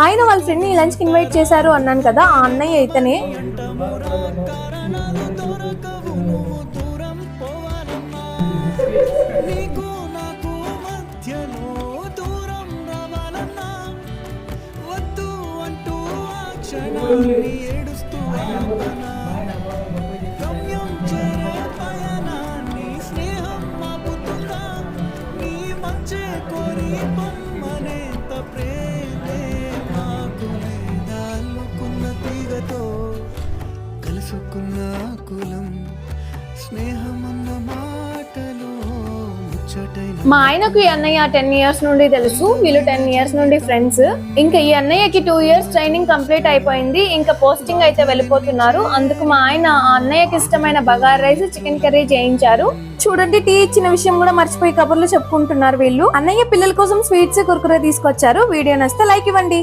ఆయన వాళ్ళ ఫ్రెండ్ ని లంచ్ కి ఇన్వైట్ చేశారు అన్నాను కదా, ఆ అన్నయ్య అయితేనే. మా ఆయనకు ఈ అన్నయ్య 10 years నుండి తెలుసు. వీళ్ళు 10 years నుండి ఫ్రెండ్స్. ఇంకా ఈ అన్నయ్యకి 2 years ట్రైనింగ్ కంప్లీట్ అయిపోయింది. ఇంకా పోస్టింగ్ అయితే వెళ్ళిపోతున్నారు. అందుకు మా ఆయన ఆ అన్నయ్యకి ఇష్టమైన బగారా రైస్, చికెన్ కర్రీ చేయించారు. చూడండి, టీ ఇచ్చిన విషయం కూడా మర్చిపోయి కబుర్లు చెప్పుకుంటున్నారు వీళ్ళు. అన్నయ్య పిల్లల కోసం స్వీట్స్, కుర్కురే తీసుకొచ్చారు. వీడియో నచ్చితే లైక్ ఇవ్వండి.